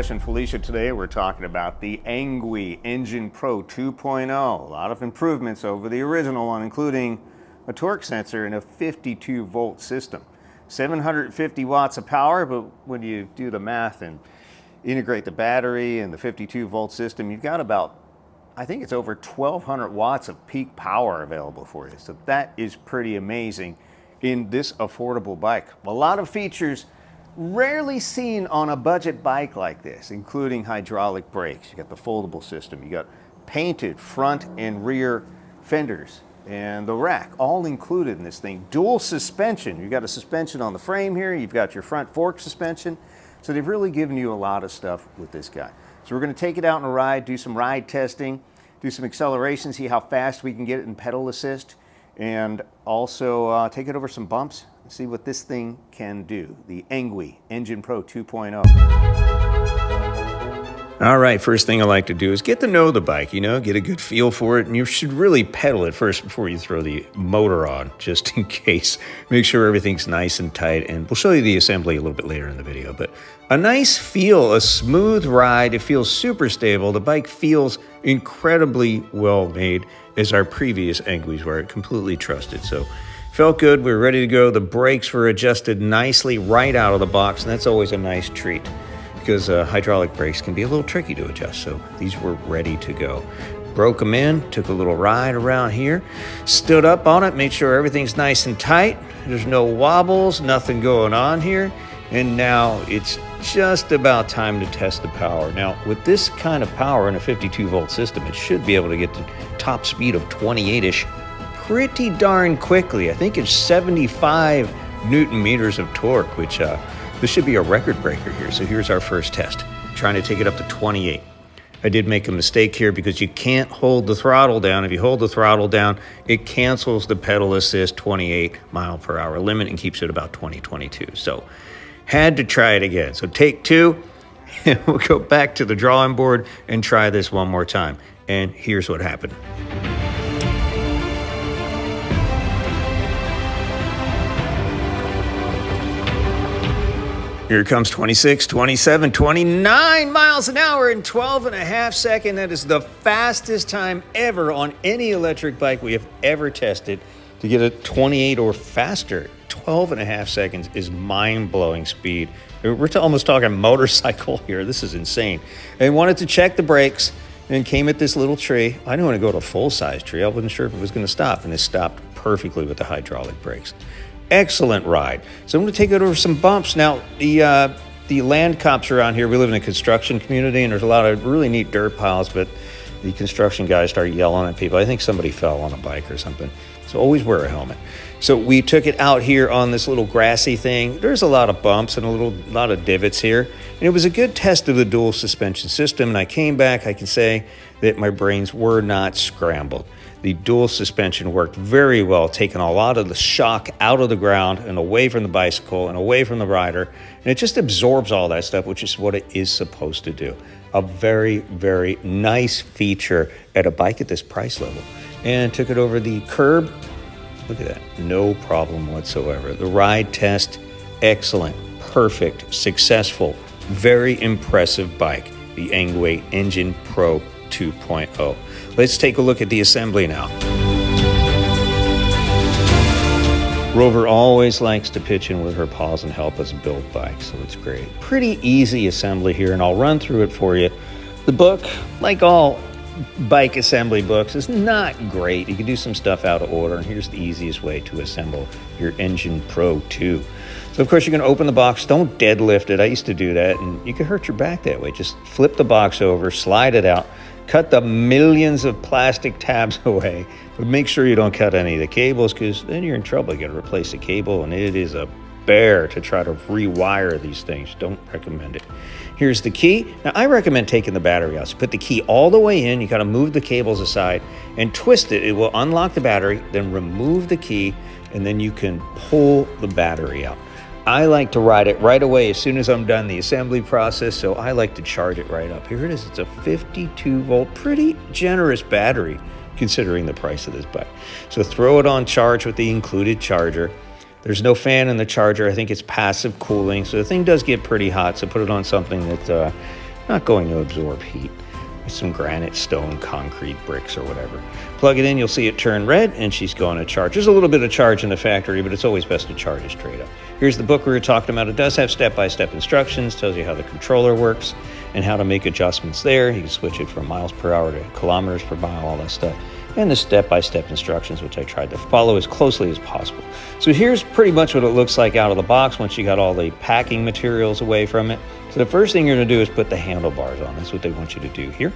Fresh and Felicia. Today we're talking about the Engwe Engine Pro 2.0. A lot of improvements over the original one, including a torque sensor and a 52-volt system. 750 watts of power, but when you do the math and integrate the battery and the 52-volt system, you've got about, I think it's over 1,200 watts of peak power available for you. So that is pretty amazing in this affordable bike. A lot of features rarely seen on a budget bike like this, including hydraulic brakes. You got the foldable system, you got painted front and rear fenders, and the rack, all included in this thing. Dual suspension, you got a suspension on the frame here, you've got your front fork suspension, so they've really given you a lot of stuff with this guy. So we're going to take it out on a ride, do some ride testing, do some acceleration, see how fast we can get it in pedal assist, and also take it over some bumps and see what this thing can do. The Engwe Engine Pro 2.0. All right, first thing I like to do is get to know the bike, get a good feel for it, and you should really pedal it first before you throw the motor on, just in case. Make sure everything's nice and tight, and we'll show you the assembly a little bit later in the video. But a nice feel, a smooth ride. It feels super stable. The bike feels incredibly well made, as our previous Engwes were. Completely trusted. So felt good. We were ready to go. The brakes were adjusted nicely right out of the box, and that's always a nice treat, because hydraulic brakes can be a little tricky to adjust. So these were ready to go. Broke them in, took a little ride around here, stood up on it, made sure everything's nice and tight. There's no wobbles, nothing going on here. And now it's just about time to test the power. Now, with this kind of power in a 52-volt system, it should be able to get to top speed of 28-ish pretty darn quickly. I think it's 75 Newton meters of torque, which this should be a record breaker here. So here's our first test, trying to take it up to 28. I did make a mistake here because you can't hold the throttle down. If you hold the throttle down, it cancels the pedal assist 28 mile per hour limit and keeps it about 20, 22. So had to try it again. So take two, and we'll go back to the drawing board and try this one more time. And here's what happened. Here comes 26, 27, 29 miles an hour in 12 and a half seconds. That is the fastest time ever on any electric bike we have ever tested to get a 28 or faster. 12 and a half seconds is mind-blowing speed. We're almost talking motorcycle here. This is insane. And wanted to check the brakes and came at this little tree. I didn't want to go to a full-size tree. I wasn't sure if it was going to stop, and it stopped perfectly with the hydraulic brakes. Excellent ride. So I'm going to take it over some bumps. Now, the land cops around here, we live in a construction community, and there's a lot of really neat dirt piles, but the construction guys started yelling at people. I think somebody fell on a bike or something. So always wear a helmet. So we took it out here on this little grassy thing. There's a lot of bumps and a lot of divots here. And it was a good test of the dual suspension system. And I came back, I can say that my brains were not scrambled. The dual suspension worked very well, taking a lot of the shock out of the ground and away from the bicycle and away from the rider. And it just absorbs all that stuff, which is what it is supposed to do. A very, very nice feature at a bike at this price level. And took it over the curb. Look at that, no problem whatsoever. The ride test, excellent, perfect, successful, very impressive bike, the Engwe Engine Pro 2.0. Let's take a look at the assembly now. Rover always likes to pitch in with her paws and help us build bikes, so it's great. Pretty easy assembly here, and I'll run through it for you. The book, like all bike assembly books, is not great. You can do some stuff out of order, and here's the easiest way to assemble your Engine Pro 2. So of course you're going to open the box. Don't deadlift it. I used to do that, and you can hurt your back that way. Just flip the box over, slide it out, cut the millions of plastic tabs away, but make sure you don't cut any of the cables, because then you're in trouble. You got to replace the cable, and it is a bear to try to rewire these things. Don't recommend it. Here's the key. Now, I recommend taking the battery out. So put the key all the way in. You got to move the cables aside and twist it. It will unlock the battery, then remove the key, and then you can pull the battery out. I like to ride it right away as soon as I'm done the assembly process, so I like to charge it right up. Here it is. It's a 52-volt, pretty generous battery considering the price of this bike. So throw it on charge with the included charger. There's no fan in the charger. I think it's passive cooling, so the thing does get pretty hot, so put it on something that not going to absorb heat. Some granite, stone, concrete, bricks, or whatever. Plug it in, you'll see it turn red, and she's going to charge. There's a little bit of charge in the factory, but it's always best to charge it straight up. Here's the book we were talking about. It does have step-by-step instructions, tells you how the controller works and how to make adjustments there. You can switch it from miles per hour to kilometers per mile, all that stuff. And the step-by-step instructions, which I tried to follow as closely as possible. So here's pretty much what it looks like out of the box once you got all the packing materials away from it. So the first thing you're going to do is put the handlebars on. That's what they want you to do here.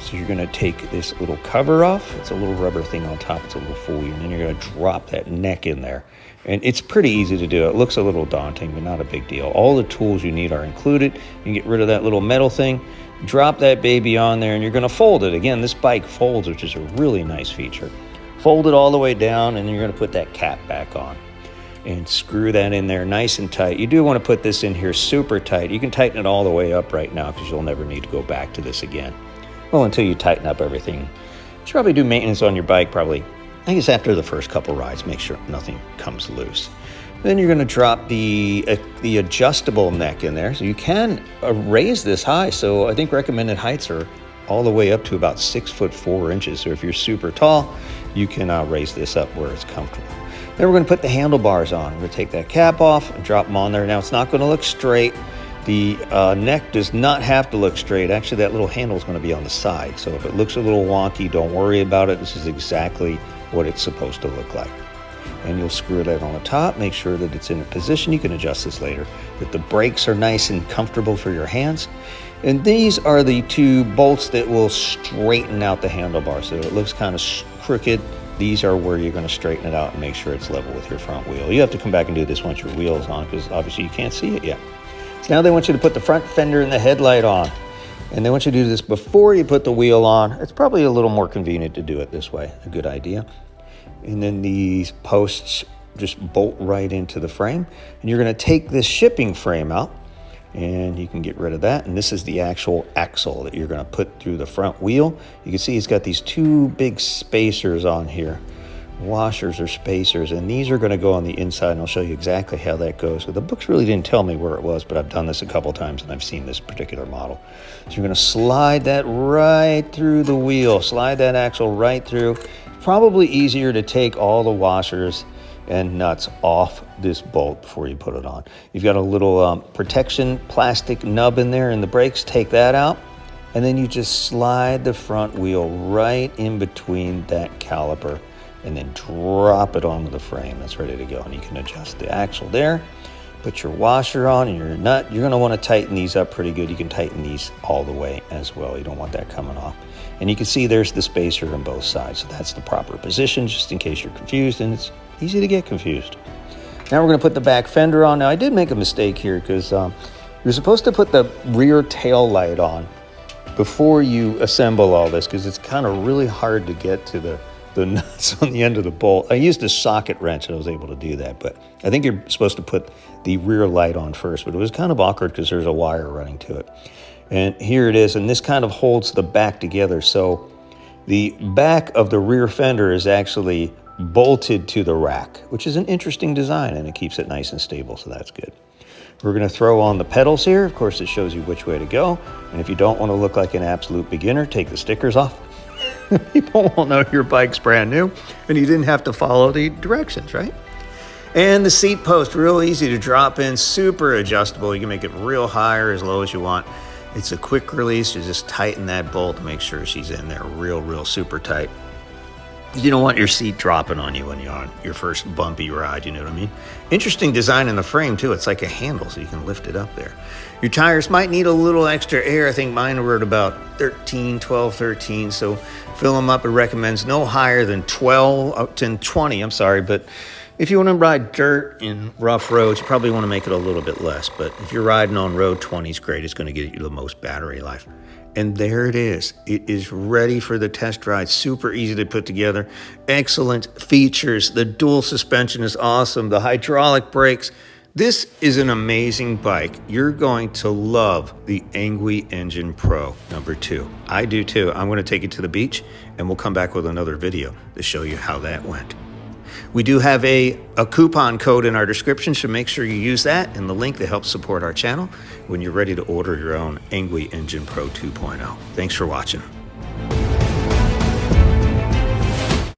So you're going to take this little cover off. It's a little rubber thing on top. It's a little foley. And then you're going to drop that neck in there. And it's pretty easy to do. It looks a little daunting, but not a big deal. All the tools you need are included. You can get rid of that little metal thing. Drop that baby on there, and you're going to fold it. Again, this bike folds, which is a really nice feature. Fold it all the way down, and then you're going to put that cap back on. And screw that in there nice and tight. You do want to put this in here super tight. You can tighten it all the way up right now because you'll never need to go back to this again. Well, until you tighten up everything. You should probably do maintenance on your bike probably, I guess, after the first couple rides. Make sure nothing comes loose. Then you're going to drop the adjustable neck in there. So you can raise this high. So I think recommended heights are all the way up to about 6'4". So if you're super tall, you can raise this up where it's comfortable. Then we're going to put the handlebars on. We're going to take that cap off and drop them on there. Now it's not going to look straight. The neck does not have to look straight. Actually, that little handle is going to be on the side. So if it looks a little wonky, don't worry about it. This is exactly what it's supposed to look like. And you'll screw that on the top, make sure that it's in a position. You can adjust this later, that the brakes are nice and comfortable for your hands. And these are the two bolts that will straighten out the handlebar. So it looks kind of crooked. These are where you're going to straighten it out and make sure it's level with your front wheel. You have to come back and do this once your wheel is on because obviously you can't see it yet. So now they want you to put the front fender and the headlight on. And they want you to do this before you put the wheel on. It's probably a little more convenient to do it this way. A good idea. And then these posts just bolt right into the frame. And you're going to take this shipping frame out, and you can get rid of that. And this is the actual axle that you're going to put through the front wheel. You can see it's got these two big spacers on here. Washers or spacers, and these are going to go on the inside, and I'll show you exactly how that goes. So the books really didn't tell me where it was, but I've done this a couple times, and I've seen this particular model. So you're going to slide that right through the wheel, slide that axle right through. Probably easier to take all the washers and nuts off this bolt before you put it on. You've got a little protection plastic nub in there in the brakes. Take that out, and then you just slide the front wheel right in between that caliper and then drop it onto the frame. That's ready to go. And you can adjust the axle there, put your washer on and your nut. You're going to want to tighten these up pretty good. You can tighten these all the way as well. You don't want that coming off. And you can see there's the spacer on both sides. So that's the proper position, just in case you're confused, and it's easy to get confused. Now we're going to put the back fender on. Now I did make a mistake here because you're supposed to put the rear tail light on before you assemble all this because it's kind of really hard to get to the nuts on the end of the bolt. I used a socket wrench and I was able to do that, but I think you're supposed to put the rear light on first, but it was kind of awkward because there's a wire running to it. And here it is, and this kind of holds the back together. So the back of the rear fender is actually bolted to the rack, which is an interesting design, and it keeps it nice and stable, so that's good. We're going to throw on the pedals here. Of course, it shows you which way to go, and if you don't want to look like an absolute beginner, take the stickers off. People won't know your bike's brand new, and you didn't have to follow the directions, right? And the seat post, real easy to drop in, super adjustable. You can make it real high or as low as you want. It's a quick release. You just tighten that bolt to make sure she's in there real super tight. You don't want your seat dropping on you when you're on your first bumpy ride, you know what I mean? Interesting design in the frame too. It's like a handle so you can lift it up there. Your tires might need a little extra air. I think mine were at about 12, 13. So fill them up. It recommends no higher than 20, I'm sorry. But if you want to ride dirt in rough roads, you probably want to make it a little bit less. But if you're riding on road, 20 is great. It's going to get you the most battery life. And there it is. It is ready for the test ride. Super easy to put together. Excellent features. The dual suspension is awesome. The hydraulic brakes. This is an amazing bike. You're going to love the Engwe Engine Pro #2. I do too. I'm going to take it to the beach, and we'll come back with another video to show you how that went. We do have a coupon code in our description, so make sure you use that and the link that helps support our channel when you're ready to order your own Engwe Engine Pro 2.0. Thanks for watching.